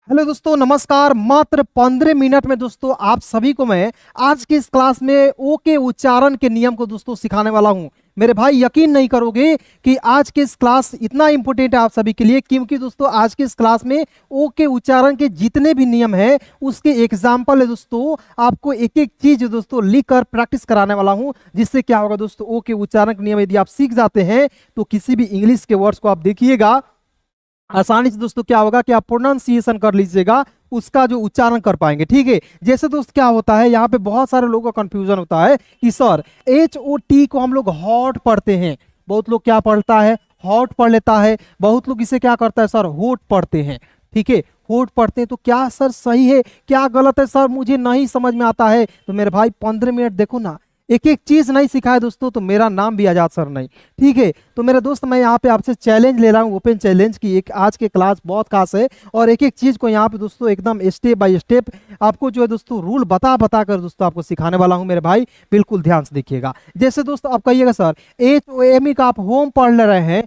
Hello दोस्तों, नमस्कार। मात्र 15 मिनट में दोस्तों आप सभी को मैं आज की इस क्लास में ओ के उच्चारण के नियम को दोस्तों सिखाने वाला हूं। मेरे भाई यकीन नहीं करोगे कि आज की इस क्लास इतना इंपॉर्टेंट है आप सभी के लिए, क्योंकि दोस्तों आज की इस क्लास में ओ के उच्चारण के जितने भी नियम है उसके एग्जाम्पल है दोस्तों। आपको एक एक चीज दोस्तों लिख कर प्रैक्टिस कराने वाला हूं, जिससे क्या होगा दोस्तों, ओ के उच्चारण के नियम यदि आप सीख जाते हैं तो किसी भी इंग्लिश के वर्ड्स को आप देखिएगा आसानी से दोस्तों क्या होगा कि आप प्रोनाउंसिएशन कर लीजिएगा, उसका जो उच्चारण कर पाएंगे। ठीक है, जैसे दोस्त क्या होता है, यहाँ पे बहुत सारे लोगों का कंफ्यूजन होता है कि सर HOT को हम लोग हॉट पढ़ते हैं। बहुत लोग क्या पढ़ता है, हॉट पढ़ लेता है। बहुत लोग इसे क्या करता है सर, होट पढ़ते हैं। ठीक है, होट पढ़ते हैं तो क्या सर सही है, क्या गलत है सर, मुझे नहीं समझ में आता है। तो मेरे भाई 15 मिनट देखो ना, एक एक चीज नहीं सिखाए दोस्तों तो मेरा नाम भी आजाद सर नहीं। ठीक है, तो मेरे दोस्त मैं यहाँ पे आपसे चैलेंज ले रहा हूँ, ओपन चैलेंज की। एक आज के क्लास बहुत खास है और एक एक चीज को यहाँ पे दोस्तों एकदम स्टेप बाय स्टेप आपको जो है दोस्तों रूल बता बता कर दोस्तों आपको सिखाने वाला हूँ। मेरे भाई बिल्कुल ध्यान से देखिएगा। जैसे दोस्तों आप कहिएगा सर HOME का आप होम पढ़ ले रहे हैं,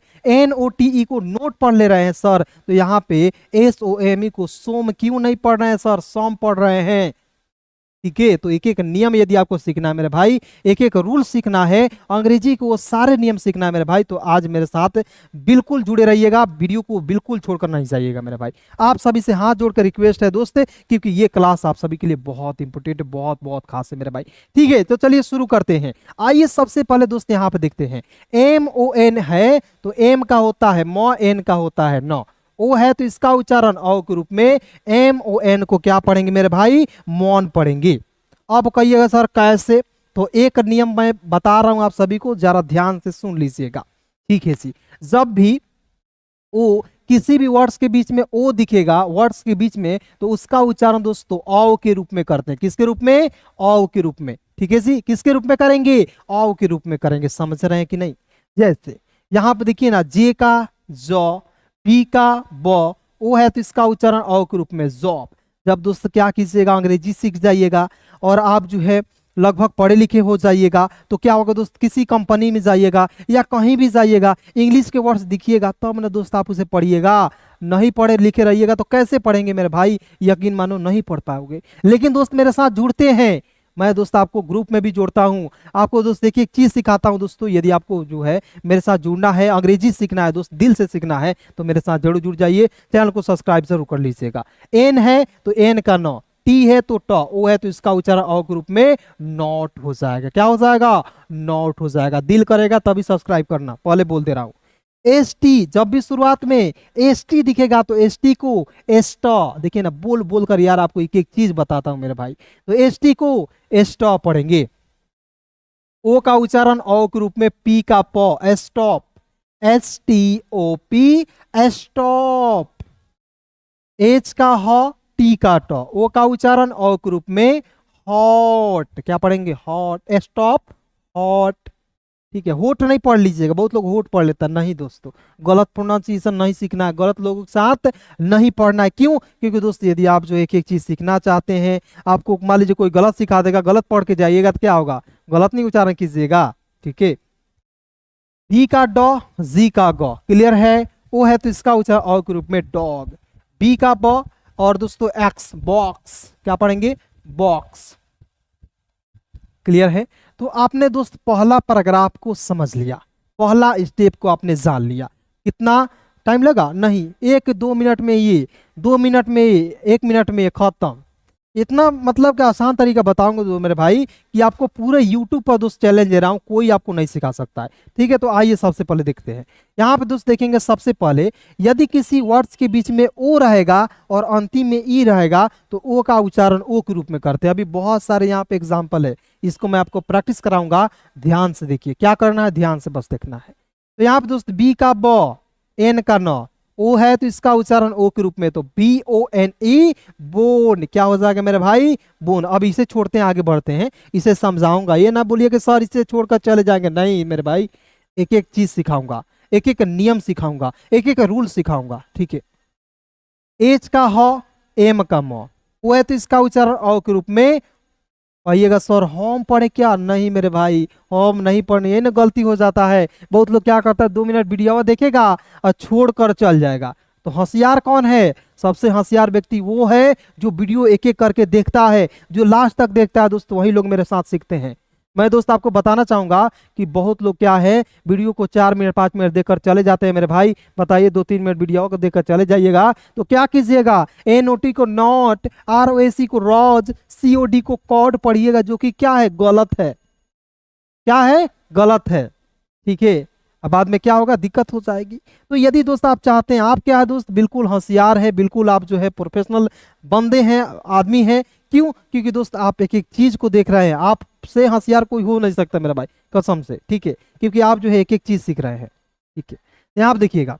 NOTE को नोट पढ़ ले रहे हैं सर, तो यहाँ पे SOME को सोम क्यों नहीं पढ़ रहे हैं सर, सोम पढ़ रहे हैं। ठीक है, तो एक एक नियम यदि आपको सीखना है मेरे भाई, एक एक रूल सीखना है, अंग्रेजी को वो सारे नियम सीखना है मेरे भाई, तो आज मेरे साथ बिल्कुल जुड़े रहिएगा। वीडियो को बिल्कुल छोड़कर नहीं जाइएगा मेरे भाई। आप सभी से हाथ जोड़कर रिक्वेस्ट है दोस्त, क्योंकि ये क्लास आप सभी के लिए बहुत इंपोर्टेंट, बहुत बहुत खास है मेरे भाई। ठीक है, तो चलिए शुरू करते हैं। आइए सबसे पहले दोस्त यहाँ पे देखते हैं, MON है तो एम का होता है म, एन का होता है न, ओ है तो इसका उच्चारण औ के रूप में MON को क्या पढ़ेंगे मेरे भाई, मौन पढ़ेंगे। अब कहिएगा सर कैसे, तो एक नियम मैं बता रहा हूं आप सभी को, जरा ध्यान से सुन लीजिएगा। ठीक है जी, जब भी ओ किसी भी वर्ड्स के बीच में ओ दिखेगा वर्ड्स के बीच में, तो उसका उच्चारण दोस्तों औ के रूप में करते हैं। किसके रूप में, औ के रूप में। ठीक है जी, किसके रूप में करेंगे, औ के रूप में करेंगे। समझ रहे हैं कि नहीं। जैसे यहां पे देखिए ना, जे का जौ, बी का ब, ओ है तो इसका उच्चारण औ के रूप में जॉब। जब दोस्त क्या कीजिएगा, अंग्रेजी सीख जाइएगा और आप जो है लगभग पढ़े लिखे हो जाइएगा, तो क्या होगा दोस्त, किसी कंपनी में जाइएगा या कहीं भी जाइएगा, इंग्लिश के वर्ड्स दिखिएगा तब ना दोस्त आप उसे पढ़िएगा। नहीं पढ़े लिखे रहिएगा तो कैसे पढ़ेंगे मेरे भाई, यकीन मानो नहीं पढ़ पाओगे। लेकिन दोस्त मेरे साथ जुड़ते हैं, मैं दोस्त आपको ग्रुप में भी जोड़ता हूं। आपको दोस्त देखिए एक चीज सिखाता हूं दोस्तों, यदि आपको जो है मेरे साथ जुड़ना है, अंग्रेजी सीखना है दोस्त, दिल से सीखना है, तो मेरे साथ जरूर जुड़ जाइए। चैनल को सब्सक्राइब जरूर कर लीजिएगा। एन है तो एन का न, टी है तो ट, ओ है तो इसका उच्चारण औ के रूप में नॉट हो जाएगा। क्या हो जाएगा, नॉट हो जाएगा। दिल करेगा तभी सब्सक्राइब करना, पहले बोल दे रहा हूं। एस टी, जब भी शुरुआत में एस टी दिखेगा तो एस टी को एस्टा, देखिए ना बोल बोल कर यार आपको एक एक चीज बताता हूं मेरे भाई, तो एस टी को एस्टा पढ़ेंगे। ओ का उच्चारण औ के रूप में, पी का प, एस्टॉप, STOP, एस्टॉप। एच का ह, टी का ट, ओ का उच्चारण औ के रूप में हॉट। क्या पढ़ेंगे, हॉट, एस्टॉप, हॉट। ठीक है, होठ नहीं पढ़ लीजिएगा, बहुत लोग होठ पढ़ लेता नहीं दोस्तों, गलत प्रोनाउंसिएशन नहीं सीखना है, गलत लोगों के साथ नहीं पढ़ना है। क्यों, क्योंकि दोस्त यदि आप जो एक एक चीज सीखना चाहते हैं, आपको मान लीजिए कोई गलत सिखा देगा, गलत पढ़ के जाइएगा तो क्या होगा, गलत नहीं उच्चारण कीजिएगा। ठीक है, डी का ड, जी का ग, क्लियर है। ओ है तो इसका उच्चारण औ के रूप में डॉग, बी का ब, और दोस्तों एक्स, बॉक्स। क्या पढ़ेंगे, बॉक्स। क्लियर है। तो आपने दोस्त पहला पैराग्राफ को समझ लिया, पहला स्टेप को आपने जान लिया। कितना टाइम लगा, नहीं 1-2 मिनट में ये, 2 मिनट में ये, 1 मिनट में ये खत्म। इतना मतलब कि आसान तरीका बताऊंगा तो मेरे भाई कि आपको पूरे YouTube पर दोस्त चैलेंज दे रहा हूं, कोई आपको नहीं सिखा सकता है। ठीक है, तो आइए सबसे पहले देखते हैं। यहाँ पे दोस्त देखेंगे सबसे पहले, यदि किसी वर्ड्स के बीच में ओ रहेगा और अंतिम में ई रहेगा तो ओ का उच्चारण ओ के रूप में करते हैं। अभी बहुत सारे यहाँ पे एग्जाम्पल है, इसको मैं आपको प्रैक्टिस कराऊंगा। ध्यान से देखिए, क्या करना है, ध्यान से बस देखना है। तो यहाँ पे दोस्त बी का ब, एन का न, ओ है तो इसका उच्चारण ओ के रूप में, तो BONE, बोन। क्या हो जाएगा मेरे भाई, बोन। अब इसे छोड़ते हैं, आगे बढ़ते हैं, इसे समझाऊंगा। ये ना बोलिए कि सर इसे छोड़कर चले जाएंगे, नहीं मेरे भाई, एक एक चीज सिखाऊंगा, एक एक नियम सिखाऊंगा, एक एक रूल सिखाऊंगा। ठीक है, एच का ह, एम का म, ओ है तो इसका उच्चारण औ के रूप में। कहिएगा सर होम पढ़े क्या, नहीं मेरे भाई, होम नहीं पढ़ने, ये ना गलती हो जाता है। बहुत लोग क्या करता है, 2 मिनट वीडियो देखेगा और छोड़ कर चल जाएगा। तो होशियार कौन है? सबसे होशियार व्यक्ति वो है जो वीडियो एक एक करके देखता है, जो लास्ट तक देखता है दोस्त, वही लोग मेरे साथ सीखते हैं। मैं दोस्त आपको बताना चाहूंगा कि बहुत लोग क्या है, वीडियो को 4 मिनट 5 मिनट देखकर चले जाते हैं। मेरे भाई बताइए, 2-3 मिनट वीडियो को देखकर चले जाइएगा तो क्या कीजिएगा? NOT को नॉट, ROAC को रोज, COD को कॉड पढ़िएगा, जो कि क्या है? गलत है। क्या है? गलत है। ठीक है, अब बाद में क्या होगा? दिक्कत हो जाएगी। तो यदि दोस्त आप चाहते हैं, आप क्या है दोस्त, बिल्कुल होशियार है, बिल्कुल आप जो है प्रोफेशनल बंदे हैं, आदमी हैं। क्यों? क्योंकि दोस्त आप एक एक चीज को देख रहे हैं, आपसे होशियार कोई हो नहीं सकता मेरा भाई, कसम से। ठीक है, क्योंकि आप जो है एक एक चीज सीख रहे हैं। ठीक है, यहाँ आप देखिएगा,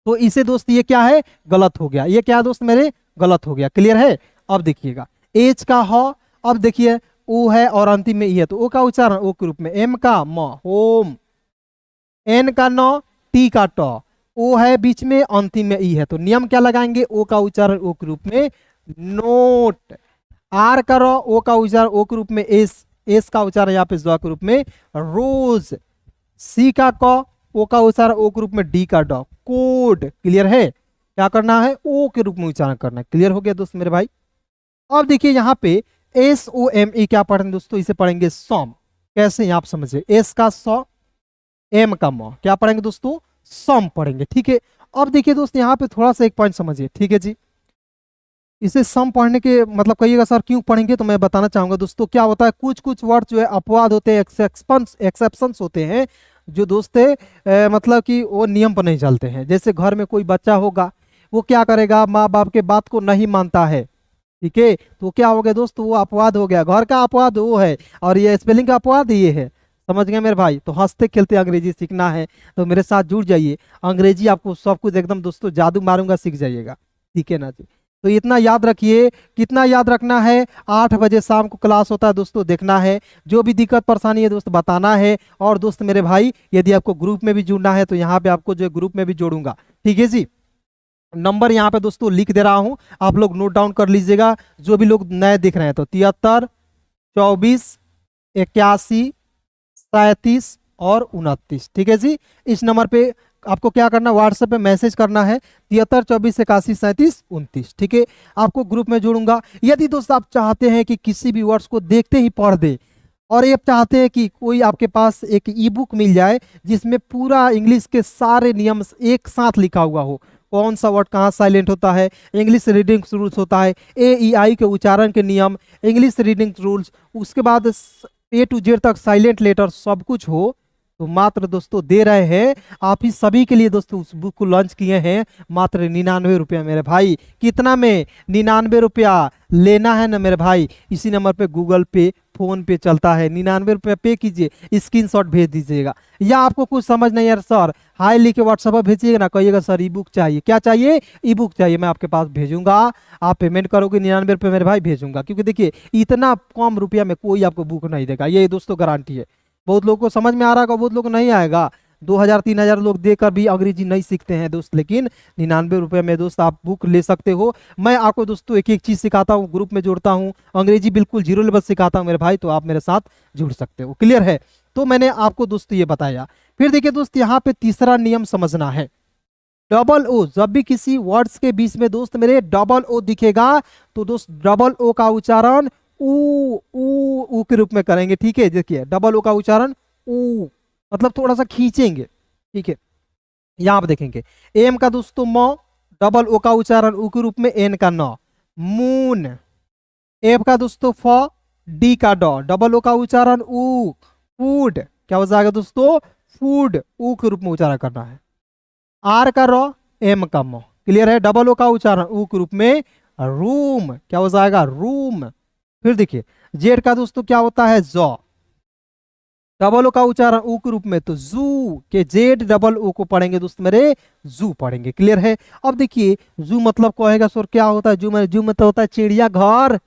तो इसे दोस्त ये क्या है? गलत हो गया। ये क्या है दोस्त मेरे? गलत हो गया। क्लियर है? अब देखिएगा, एच का हो, अब देखिए ओ है और अंतिम में ई है, तो ओ का उच्चारण ओ के रूप में, एम का म होम, एन का न, टी का ट, ओ है बीच में, अंतिम में ई है, तो नियम क्या लगाएंगे? ओ का उच्चारण ओ के रूप में नोट, आर का र, ओ का उच्चारण ओ के रूप में एस, एस का उच्चारण यहाँ पे ज के रूप में रोज, सी का क, ओ का उच्चारण ओ के रूप में डी का ड, कोड। क्लियर है? क्या करना है? ओ के रूप में उच्चारण करना है। क्लियर हो गया दोस्त मेरे भाई? अब देखिए यहाँ पे SOME क्या पढ़ेंगे दोस्तों? इसे पढ़ेंगे सम। कैसे आप समझिए, एस का स, एम का म, क्या पढ़ेंगे दोस्तों? सम पढ़ेंगे। ठीक है, अब देखिए दोस्त यहाँ पे थोड़ा सा एक पॉइंट समझिए। ठीक है जी, इसे सम पढ़ने के मतलब कहिएगा सर क्यों पढ़ेंगे, तो मैं बताना चाहूंगा दोस्तों। क्या होता है, कुछ कुछ वर्ड जो है अपवाद होते हैं, एक्सेप्शंस होते हैं, जो दोस्त है मतलब कि वो नियम पर नहीं चलते हैं। जैसे घर में कोई बच्चा होगा, वो क्या करेगा? माँ बाप के बात को नहीं मानता है। ठीक है, तो क्या हो गया दोस्त? वो अपवाद हो गया। घर का अपवाद वो है, और ये स्पेलिंग का अपवाद ये है। समझ गए मेरे भाई? तो हंसते खेलते अंग्रेजी सीखना है तो मेरे साथ जुड़ जाइए। अंग्रेजी आपको सब कुछ एकदम दोस्तों जादू मारूंगा, सीख जाइएगा। ठीक है ना जी? तो इतना याद रखिए। कितना याद रखना है? 8 बजे शाम को क्लास होता है दोस्तों, देखना है। जो भी दिक्कत परेशानी है दोस्त बताना है। और दोस्त मेरे भाई, यदि आपको ग्रुप में भी जुड़ना है तो यहाँ पे आपको जो है ग्रुप में भी जोड़ूंगा। ठीक है जी? नंबर यहाँ पे दोस्तों लिख दे रहा हूं, आप लोग नोट डाउन कर लीजिएगा। जो भी लोग नए दिख रहे हैं तो 73 24 81 37 और 29। ठीक है जी? इस नंबर पे आपको क्या करना? व्हाट्सएप पे मैसेज करना है, 73 24 81 37 29। ठीक है, आपको ग्रुप में जोड़ूंगा। यदि दोस्त आप चाहते हैं कि किसी भी वर्ड्स को देखते ही पढ़ दे, और ये चाहते हैं कि कोई आपके पास एक ई बुक मिल जाए जिसमें पूरा इंग्लिश के सारे नियम एक साथ लिखा हुआ हो, कौन सा वर्ड कहाँ साइलेंट होता है, इंग्लिश रीडिंग रूल्स होता है, AEI के उच्चारण के नियम, इंग्लिश रीडिंग रूल्स, उसके बाद A to Z तक साइलेंट लेटर सब कुछ हो, तो मात्र दोस्तों दे रहे हैं आप ही सभी के लिए दोस्तों। उस बुक को लॉन्च किए हैं मात्र 99 रुपया मेरे भाई। कितना में? 99 रुपया। लेना है ना मेरे भाई? इसी नंबर पे गूगल पे, फोन पे चलता है, 99 रुपया पे कीजिए, स्क्रीनशॉट भेज दीजिएगा। या आपको कुछ समझ नहीं यार सर, हाई लिख के व्हाट्सएप पर भेजिएगा ना, कहिएगा सर ई बुक चाहिए। क्या चाहिए? ई बुक चाहिए, मैं आपके पास भेजूंगा। आप पेमेंट करोगे 99 रुपये मेरे भाई, भेजूंगा। क्योंकि देखिए इतना कम रुपया में कोई आपको बुक नहीं देगा, ये दोस्तों गारंटी है। बहुत लोगों को समझ में आ रहा होगा, बहुत लोग को नहीं आएगा। 2000-3000 लोग देकर भी अंग्रेजी नहीं सीखते हैं दोस्त, लेकिन 99 रुपये में दोस्त आप बुक ले सकते हो। मैं आपको दोस्तों एक एक चीज सिखाता हूँ, ग्रुप में जोड़ता हूँ, अंग्रेजी बिल्कुल 0 लेवल सिखाता हूँ मेरे भाई, तो आप मेरे साथ जुड़ सकते हो। क्लियर है? तो मैंने आपको दोस्तों ये बताया। फिर देखिए दोस्त, यहाँ पे तीसरा नियम समझना है। डबल ओ, जब भी किसी वर्ड्स के बीच में दोस्त मेरे डबल ओ दिखेगा तो दोस्त डबल ओ का उच्चारण ऊ के रूप में करेंगे। ठीक है, देखिए डबल ओ का उच्चारण ऊ, मतलब थोड़ा सा खींचेंगे। ठीक है, यहां आप देखेंगे एम का दोस्तों म, डबल ओ का उच्चारण ऊ के रूप में, एन का न, मून। एफ का दोस्तों फ, डी का ड, डबल ओ का उच्चारण ऊ, फूड। क्या हो जाएगा दोस्तों? फूड, ऊ के रूप में उच्चारण करना है। आर का र, एम का म। क्लियर है? डबल ओ का उच्चारण ऊ के रूप में, रूम। क्या हो जाएगा? रूम। फिर देखिए जेड का दोस्तों क्या होता है? जॉ, डबल ओ का उच्चारण ऊ के रूप में, तो जू के जेड डबल ओ को पढ़ेंगे दोस्त मेरे, जू पढ़ेंगे। क्लियर है? अब देखिए जू मतलब कहेगा सर क्या होता है? जू मतलब होता है चिड़िया घर।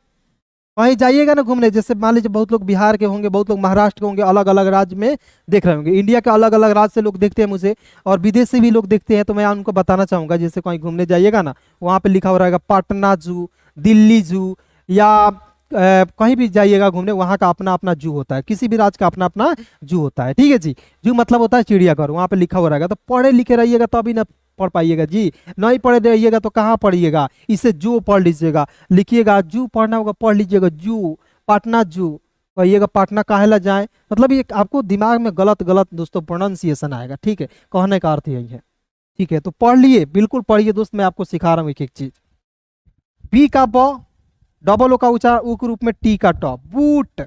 कहीं जाइएगा ना घूमने, जैसे मान लीजिए बहुत लोग बिहार के होंगे, बहुत लोग महाराष्ट्र के होंगे, अलग अलग राज्य में देख रहे होंगे। इंडिया के अलग अलग राज्य से लोग देखते हैं मुझे, और विदेश से भी लोग देखते हैं। तो मैं उनको बताना चाहूंगा, जैसे कहीं घूमने जाइएगा ना, वहाँ पे लिखा हो रहेगा पटना जू, दिल्ली जू, या कहीं भी जाइएगा घूमने, वहाँ का अपना अपना जू होता है, किसी भी राज्य का अपना अपना जू होता है, ठीक है जी। जू मतलब होता है चिड़ियाघर, वहाँ पे लिखा हुआ रहेगा, तो पढ़े लिखे रहिएगा तभी ना पढ़ पाइएगा जी। नहीं पढ़े रहिएगा तो कहाँ पढ़िएगा, इसे जू पढ़ लीजिएगा, लिखिएगा जू पढ़ना होगा, पढ़ लीजिएगा जू, पटना जू, कहिएगा पटना काहे ला जाए, मतलब ये आपको दिमाग में गलत गलत दोस्तों प्रोनाउंसिएशन आएगा, ठीक है, कहने का अर्थ यही है, ठीक है। तो पढ़ लिए, बिल्कुल पढ़िए दोस्त, मैं आपको सिखा रहा हूँ एक एक चीज। बी का ब, डबल ओ का उच्चारण ऊ के रूप में, टी का ट, बूट।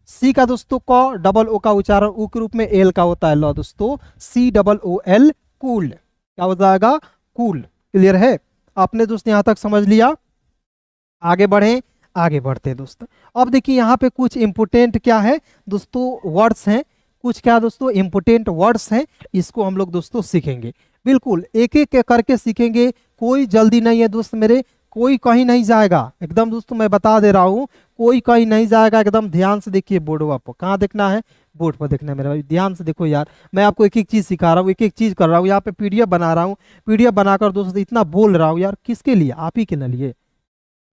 सी का दोस्तों क, डबल ओ का उच्चारण ऊ के रूप में, एल का होता है ल दोस्तों, C double O L, cool, क्या हो जाएगा, कूल। क्लियर है, आपने दोस्त यहां तक समझ लिया। आगे बढ़े, आगे बढ़ते हैं दोस्तों। अब देखिए यहाँ पे कुछ इंपोर्टेंट क्या है दोस्तों, वर्ड्स हैं, कुछ क्या दोस्तों इंपोर्टेंट वर्ड्स हैं, इसको हम लोग दोस्तों सीखेंगे, बिल्कुल एक एक करके सीखेंगे, कोई जल्दी नहीं है दोस्त मेरे, कोई कहीं नहीं जाएगा एकदम दोस्तों, मैं बता दे रहा हूँ, कोई कहीं नहीं जाएगा, एकदम ध्यान से देखिए बोर्ड पर, कहाँ देखना है, बोर्ड पर देखना है मेरा भाई, ध्यान से देखो यार, मैं आपको एक एक चीज सिखा रहा हूँ, एक एक चीज कर रहा हूँ, यहाँ पे पीडीएफ बना रहा हूँ, पीडीएफ बनाकर दोस्तों इतना बोल रहा हूँ यार, किसके लिए, आप ही के लिए,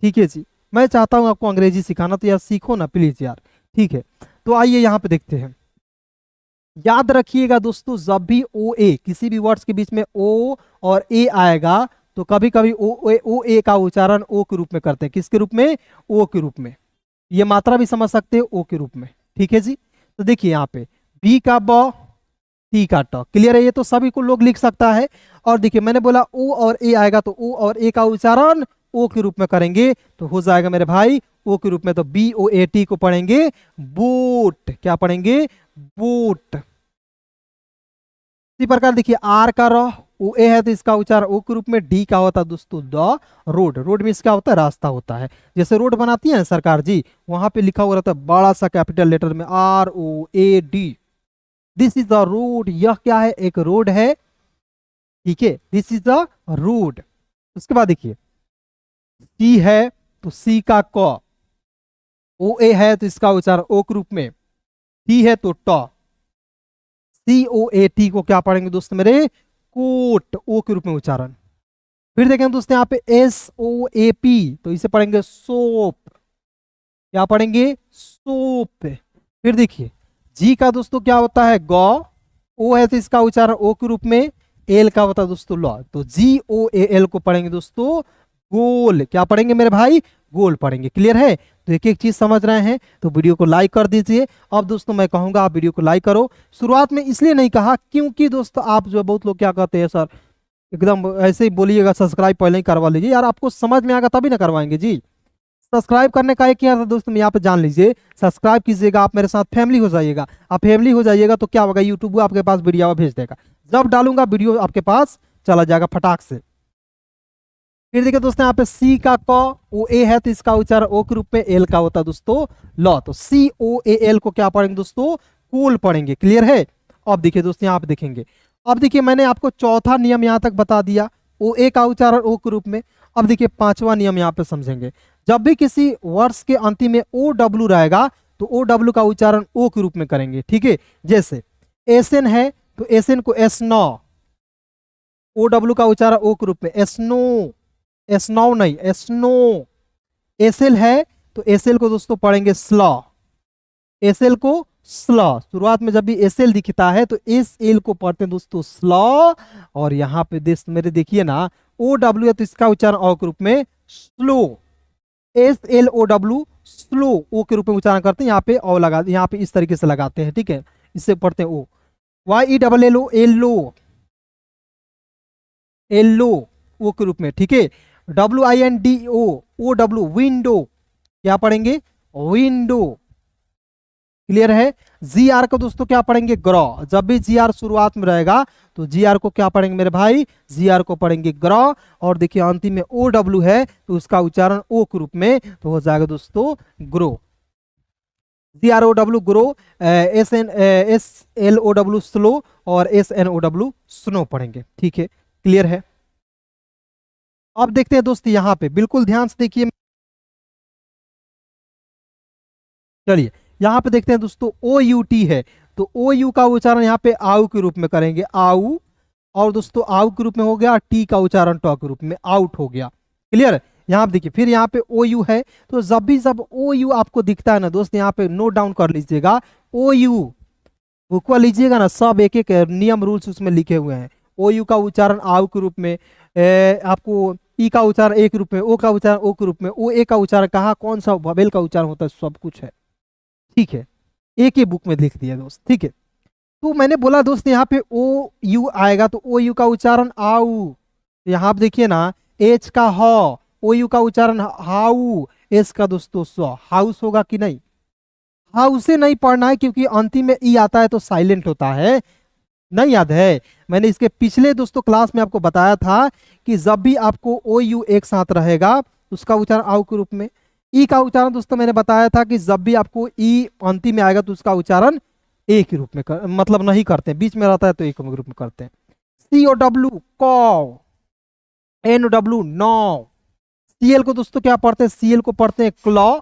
ठीक है जी। मैं चाहता हूँ आपको अंग्रेजी सिखाना, तो यार सीखो ना प्लीज यार, ठीक है। तो आइए यहाँ पे देखते हैं, याद रखिएगा दोस्तों, जब भी ओ ए, किसी भी वर्ड्स के बीच में ओ और ए आएगा, तो कभी कभी ओ ए का उच्चारण ओ के रूप में करते हैं, किसके रूप में, ओ के रूप में, ये मात्रा भी समझ सकते हैं ओ के रूप में, ठीक है जी। तो देखिए यहाँ पे बी का ब, टी का ट, क्लियर है, ये तो सभी को लोग लिख सकता है। और देखिए मैंने बोला ओ और ए आएगा, तो ओ और ए का उच्चारण ओ के रूप में करेंगे, तो हो जाएगा मेरे भाई ओ के रूप में, तो बी ओ ए टी को पढ़ेंगे बूट, क्या पढ़ेंगे, बूट। इसी प्रकार देखिए आर का र, ओ ए है तो इसका उच्चारण ओ के रूप में, डी का होता है दोस्तों द, रोड, रोड में इसका होता है रास्ता होता है, जैसे रोड बनाती है ना सरकार जी, वहां पे लिखा हुआ रहता है बड़ा सा कैपिटल लेटर में R O A D, this is the road, यह क्या है, एक रोड है, ठीक है, दिस इज द रोड। उसके बाद देखिए सी है तो सी का क, ओ ए है तो इसका उच्चारण ओ के रूप में, टी है तो ट, सी ओ ए टी को क्या पढ़ेंगे दोस्त मेरे, कोट, ओ के रूप में उच्चारण। फिर देखें दोस्तों यहाँ पे एस ओ ए पी, तो इसे पढ़ेंगे सोप, क्या पढ़ेंगे, सोप। फिर देखिए जी का दोस्तों क्या होता है ग, ओ है तो इसका उच्चारण ओ के रूप में, एल का होता है दोस्तों ल, तो जी ओ ए एल को पढ़ेंगे दोस्तों गोल, क्या पढ़ेंगे मेरे भाई, गोल पढ़ेंगे। क्लियर है, तो एक एक चीज समझ रहे हैं तो वीडियो को लाइक कर दीजिए। अब दोस्तों मैं कहूंगा आप वीडियो को लाइक करो, शुरुआत में इसलिए नहीं कहा क्योंकि दोस्तों आप जो बहुत लोग क्या कहते हैं सर एकदम ऐसे ही बोलिएगा सब्सक्राइब पहले ही करवा लीजिए, यार आपको समझ में आएगा तभी ना करवाएंगे जी। सब्सक्राइब करने का एक क्या था दोस्तों, यहाँ पे जान लीजिए, सब्सक्राइब कीजिएगा, आप मेरे साथ फैमिली हो जाइएगा, आप फैमिली हो जाइएगा तो क्या होगा, यूट्यूब आपके पास वीडियो भेज देगा, जब डालूंगा वीडियो आपके पास चला जाएगा फटाक से। फिर देखिए दोस्तों यहाँ पे सी का क, ओ ए है तो इसका उच्चारण ओ के रूप में, एल का होता है दोस्तों ल, तो सी ओ ए एल को क्या पढ़ेंगे दोस्तों, कूल पढ़ेंगे। क्लियर है, अब देखिए दोस्तों यहाँ पे देखेंगे, अब देखिए मैंने आपको चौथा नियम यहाँ तक बता दिया, ओ ए का उच्चारण ओ के रूप में। अब देखिए पांचवा नियम यहाँ पे समझेंगे, जब भी किसी वर्ष के अंतिम में ओ डब्ल्यू रहेगा तो ओ डब्ल्यू का उच्चारण ओ के रूप में करेंगे, ठीक है। जैसे एस एन है तो एस एन को एस नो, ओ डब्ल्यू का उच्चारण ओ के रूप में, एसनो, एसनो नहीं एसनो। एसएल है तो एसएल को दोस्तों पढ़ेंगे स्लॉ, एसएल को स्लॉ, शुरुआत में जब भी एसएल दिखता है तो एस एल को पढ़ते हैं दोस्तों स्लॉ। और यहाँ पे मेरे देखिए ना ओ डब्ल्यू है तो इसका उच्चारण ओ के रूप में slow, S L O W slow, O के रूप में उच्चारण करते हैं, यहाँ पे ओ लगा, यहाँ पे इस तरीके से लगाते हैं, ठीक है, इससे पढ़ते हैं O, Y E double L O, yellow, yellow, O के रूप में, ठीक है। W I N D O, O W, window, क्या पढ़ेंगे, विंडो। क्लियर है, जी आर को दोस्तों क्या पढ़ेंगे, ग्रॉ, जब भी जी आर शुरुआत में रहेगा तो जी आर को क्या पढ़ेंगे मेरे भाई, जी आर को पढ़ेंगे ग्रॉ। और देखिए अंतिम में ओ डब्ल्यू है तो उसका उच्चारण ओ के रूप में, तो हो जाएगा दोस्तों grow, G R O W grow, S L O W slow और S N O W snow पढ़ेंगे, ठीक है। क्लियर है, अब देखते हैं दोस्तों यहाँ पे बिल्कुल ध्यान से देखिए, चलिए यहाँ पे देखते हैं दोस्तों ओ यू टी है तो ओ यू का उच्चारण यहाँ पे आउ के रूप में करेंगे, आउ, और दोस्तों आउ के रूप में हो गया, टी का उच्चारण ट के रूप में, आउट हो गया। क्लियर, यहाँ पे देखिए, फिर यहाँ पे ओ यू है, तो जब ओ यू आपको दिखता है ना दोस्त, यहाँ पे नोट डाउन कर लीजिएगा। ओ यू बुक लीजिएगा ना, सब एक एक नियम रूल्स उसमें लिखे हुए हैं। ओ यू का उच्चारण आउ के रूप में, आपको ई का उच्चारण एक रूप में, ओ का उच्चारण ओ के रूप में, ओ ए का उच्चारण कहाँ कौन सा ववेल का उच्चारण होता है, सब कुछ है। ठीक है, एक ही बुक में लिख दिया दोस्त। ठीक है, तो मैंने बोला दोस्त यहाँ पे ओ यू आएगा, तो ओ यू का उच्चारण आऊ। यहाँ आप देखिए ना, एच का ह, ओ यू का उच्चारण हाउ, एस का दोस्तों स, हाउस होगा कि नहीं? हाउस से नहीं पढ़ना है, क्योंकि अंतिम में ई आता है तो साइलेंट होता है। नहीं याद है? मैंने इसके पिछले दोस्तों क्लास में आपको बताया था कि जब भी आपको ओ यू एक साथ रहेगा, उसका उच्चारण आउ के रूप में। ई का उच्चारण दोस्तों मैंने बताया था कि जब भी आपको ई अंतिम में आएगा तो उसका उच्चारण एक ही रूप में मतलब नहीं करते, बीच में रहता है तो एक रूप में करते हैं। C O W cow, N O W now. C L को दोस्तों क्या पढ़ते हैं? सीएल को पढ़ते हैं क्लॉ,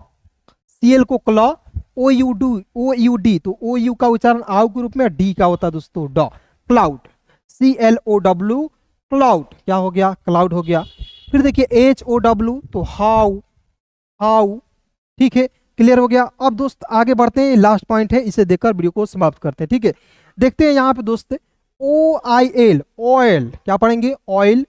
सीएल को क्लॉ। ओ यू डू, ओ यू डी, तो ओ यू का उच्चारण आउ के रूप में, डी का होता है दोस्तों ड। Cloud, C L O W cloud, क्या हो गया? क्लाउड हो गया। फिर देखिए एच ओ डब्ल्यू, तो हाउ, हाउ। ठीक है, क्लियर हो गया। अब दोस्त आगे बढ़ते हैं, लास्ट पॉइंट है, इसे देखकर वीडियो को समाप्त करते हैं। ठीक है, देखते हैं यहाँ पे दोस्त, ओ आई एल, ऑयल, क्या पढ़ेंगे? ऑयल।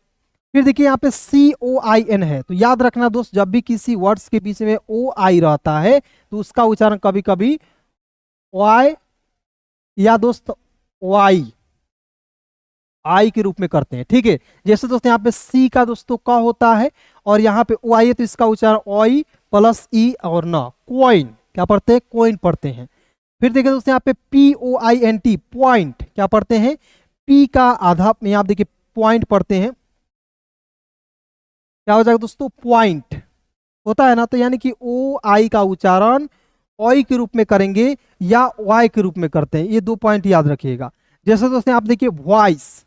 फिर देखिए यहाँ पे सी ओ आई एन है, तो याद रखना दोस्त, जब भी किसी वर्ड्स के बीच में ओ आई रहता है तो उसका उच्चारण कभी कभी वाई या दोस्त वाई, आई के रूप में करते हैं। ठीक है, जैसे दोस्त यहाँ पे सी का दोस्तों का होता है और यहाँ पे ओ आई है, तो इसका उच्चारण ओई प्लस ई और ना, क्वाइन, क्या पढ़ते हैं? क्वाइन पढ़ते हैं। फिर देखिए दोस्तों यहाँ पे P O I N T, point, क्या पढ़ते हैं? पी का आधा में आप देखिए पॉइंट पढ़ते हैं, क्या हो जाएगा दोस्तों? पॉइंट होता है ना, तो यानी कि ओ आई का उच्चारण ओई के रूप में करेंगे या वाई के रूप में करते हैं, ये 2 पॉइंट याद रखिएगा। जैसे दोस्तों आप देखिए वॉइस,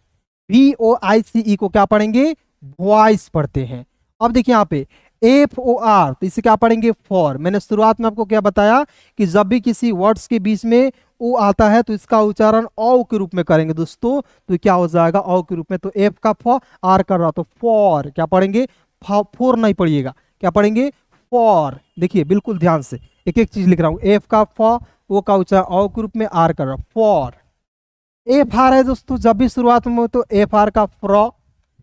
वी ओ आई सी ई को क्या पढ़ेंगे? वॉइस पढ़ते हैं। अब देखिए यहाँ पे एफ ओ आर, तो इसे क्या पढ़ेंगे? फॉर। मैंने शुरुआत में आपको क्या बताया कि जब भी किसी वर्ड्स के बीच में ओ आता है तो इसका उच्चारण औ के रूप में करेंगे दोस्तों, तो क्या हो जाएगा? औ के रूप में। तो एफ का फ, आर कर रहा, तो फॉर, क्या पढ़ेंगे? फोर नहीं पढ़िएगा, क्या पढ़ेंगे? फॉर। देखिए बिल्कुल ध्यान से, एक एक चीज लिख रहा हूं। एफ का फ, ओ का उच्चारण औ के रूप में, आर कर रहा, फॉर। एफ आर है दोस्तों, जब भी शुरुआत में हो तो एफ आर का फ्रॉ,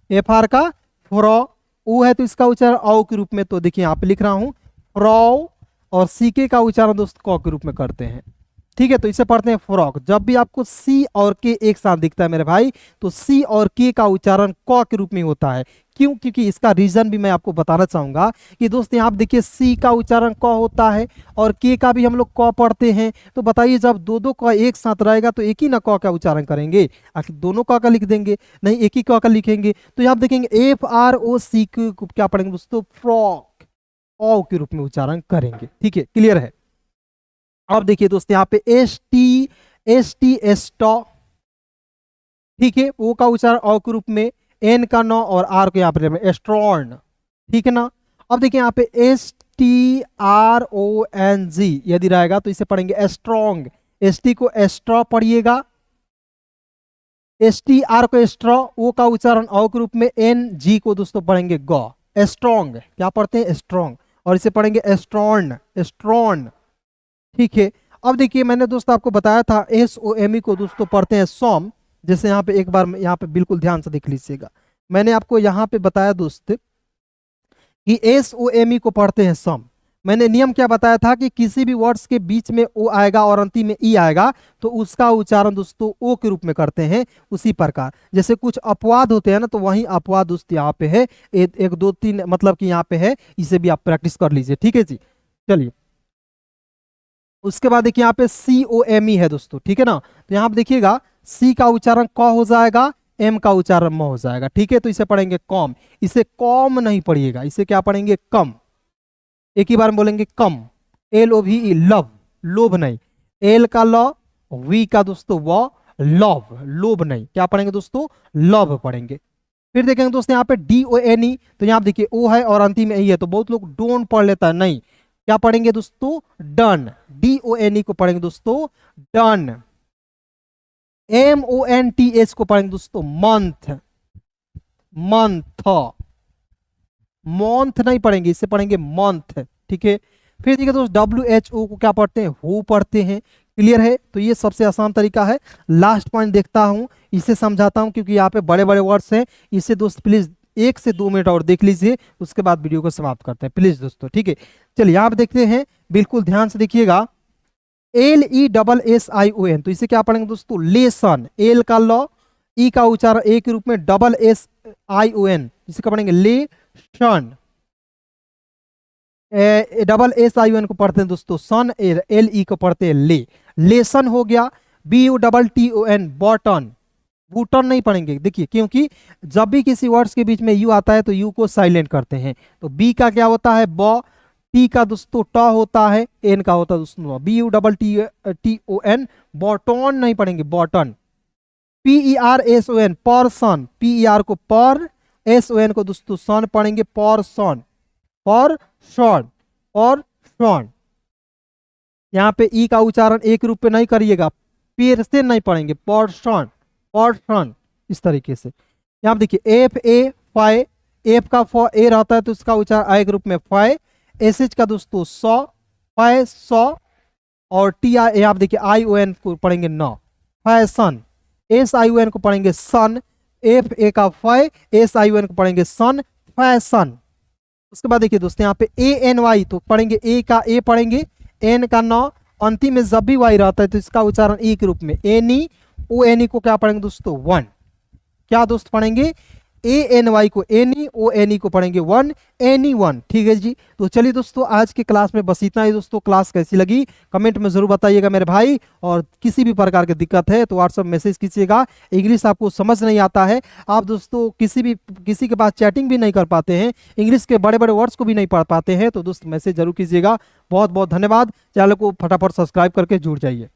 एफ आर का फ्रॉ। ओ है तो इसका उच्चारण औ के रूप में, तो देखिए यहाँ पे लिख रहा हूं फ्रॉ। और सीके का उच्चारण दोस्त क के रूप में करते हैं। ठीक है, तो इसे पढ़ते हैं फ्रॉक। जब भी आपको सी और के एक साथ दिखता है मेरे भाई, तो सी और के का उच्चारण क के रूप में होता है। क्यों? क्योंकि इसका रीजन भी मैं आपको बताना चाहूंगा कि दोस्त यहाँ आप देखिए सी का उच्चारण क होता है और के का भी हम लोग क पढ़ते हैं। तो बताइए जब दो दो क एक साथ रहेगा तो एक ही ना क का उच्चारण करेंगे, आखिर दोनों क का लिख देंगे? नहीं, एक ही क का लिखेंगे। तो यहाँ आप देखेंगे एफ आर ओ सी को क्या पढ़ेंगे दोस्तों? फ्रॉक, ओ के रूप में उच्चारण करेंगे। ठीक है, क्लियर है? अब देखिए दोस्त यहाँ पे एस टी एस्टो, ठीक है, ओ का उच्चारण औ के रूप में, एन का नौ और आर को यहाँ पे एस्ट्रॉन। ठीक है ना? अब देखिए यहाँ पे S T R O N G यदि रहेगा तो इसे पढ़ेंगे स्ट्रॉन्ग। एस टी को एस्ट्रॉ पढ़िएगा, एस टी आर को एस्ट्रॉ, ओ का उच्चारण औ के रूप में, एन जी को दोस्तों पढ़ेंगे गौ, स्ट्रॉन्ग, क्या पढ़ते हैं? स्ट्रॉन्ग। और इसे पढ़ेंगे एस्ट्रॉन, एस्ट्रॉन। ठीक है, अब देखिए मैंने दोस्तों आपको बताया था एस ओ एम ई को दोस्तों पढ़ते हैं सॉम। जैसे यहाँ पे एक बार यहाँ पे बिल्कुल ध्यान से देख लीजिएगा, मैंने आपको यहाँ पे बताया दोस्त कि एस ओ एम ई को पढ़ते हैं सम। मैंने नियम क्या बताया था कि किसी भी वर्ड्स के बीच में ओ आएगा और अंतिम में ई आएगा तो उसका उच्चारण दोस्तों ओ के रूप में करते हैं। उसी प्रकार जैसे कुछ अपवाद होते हैं ना, तो वही अपवाद दोस्त यहाँ पे है, एक दो तीन मतलब कि यहाँ पे है, इसे भी आप प्रैक्टिस कर लीजिए। ठीक है जी, चलिए उसके बाद देखिए यहाँ पे सी ओ एम ई है दोस्तों। ठीक है ना? तो यहाँ पे देखिएगा सी का उच्चारण क हो जाएगा, एम का उच्चारण म हो जाएगा। ठीक है, तो इसे पढ़ेंगे कॉम। इसे कॉम नहीं पढ़िएगा, इसे क्या पढ़ेंगे? कम। एक ही बार में बोलेंगे कम, L O V E, love, लोभ नहीं। एल का ल, वी का दोस्तों व, लव, लोभ नहीं, क्या पढ़ेंगे दोस्तों? लव पढ़ेंगे। फिर देखेंगे दोस्तों यहाँ पे डी ओ एन ई, तो यहाँ पे देखिए ओ है और अंतिम में ई है, तो बहुत लोग डोंट पढ़ लेता है, नहीं, क्या पढ़ेंगे दोस्तों? Done. D O N E को पढ़ेंगे दोस्तों done. M O N T H को पढ़ेंगे दोस्तों मंथ, मंथ। मंथ नहीं पढ़ेंगे, इसे पढ़ेंगे मंथ, ठीक है। फिर देखिए दोस्त WHO को क्या पढ़ते हैं, हु पढ़ते हैं। क्लियर है, तो ये सबसे आसान तरीका है। लास्ट पॉइंट देखता हूँ, इसे समझाता हूँ क्योंकि यहाँ पे बड़े बड़े वर्ड्स हैं। इसे दोस्त प्लीज 1 से 2 मिनट और देख लीजिए, उसके बाद वीडियो को समाप्त करते हैं प्लीज दोस्तों, ठीक है। चलिए यहाँ पे देखते हैं, बिल्कुल ध्यान से देखिएगा। LESSION, तो इसे क्या पढ़ेंगे दोस्तों, लेसन। एल का लॉ, ई का उच्चारण ए के रूप में, SSION, इसे क्या पढ़ेंगे, लेसन। SSION को पढ़ते हैं दोस्तों सन, LE को पढ़ते हैं ले। लेसन हो गया। BUTTON, बॉटन। बूटन नहीं पढ़ेंगे, देखिए, क्योंकि जब भी किसी वर्ड्स के बीच में यू आता है तो यू को साइलेंट करते हैं। तो बी का क्या होता है, ब। टी का दोस्तों ट होता है, एन का होता है दोस्तों BUTTON, बॉटन नहीं पढ़ेंगे, बॉटन। PERSON, person. PER को पर, SON को दोस्तों सन पढ़ेंगे, पर्सन, पर सन, और सन। यहाँ पे ई का उच्चारण एक रूप पे नहीं करिएगा, पेड़ से नहीं पढ़ेंगे, पर्सन, पर्सन, इस तरीके से। यहाँ पे देखिए FA, फाय। एफ का फ ए रहता है तो इसका उच्चारण एक रूप में फाय। SH का दोस्तों सौ, फाय सौ। और टी आई, यहाँ पे देखिए ION को पढ़ेंगे न, फैशन। SION को पढ़ेंगे सन। FA का फाय, SION को पढ़ेंगे सन, फैशन। उसके बाद देखिए दोस्तों यहाँ पे ANY, तो पढ़ेंगे ए का ए पढ़ेंगे, एन का न, अंतिम में जब भी वाई रहता है तो इसका उच्चारण ई के रूप में, एनी। ONE को क्या पढ़ेंगे दोस्तों, वन। क्या दोस्त पढ़ेंगे, ANY को एनी, ONE को पढ़ेंगे वन, एनी वन, ठीक है जी। तो चलिए दोस्तों, आज की क्लास में बस इतना ही दोस्तों। क्लास कैसी लगी कमेंट में जरूर बताइएगा मेरे भाई, और किसी भी प्रकार की दिक्कत है तो व्हाट्सएप मैसेज कीजिएगा। इंग्लिश आपको समझ नहीं आता है, आप दोस्तों किसी के पास चैटिंग भी नहीं कर पाते हैं, इंग्लिश के बड़े बड़े वर्ड्स को भी नहीं पढ़ पाते हैं, तो दोस्त मैसेज जरूर कीजिएगा। बहुत बहुत धन्यवाद। चैनल को फटाफट सब्सक्राइब करके जुड़ जाइए।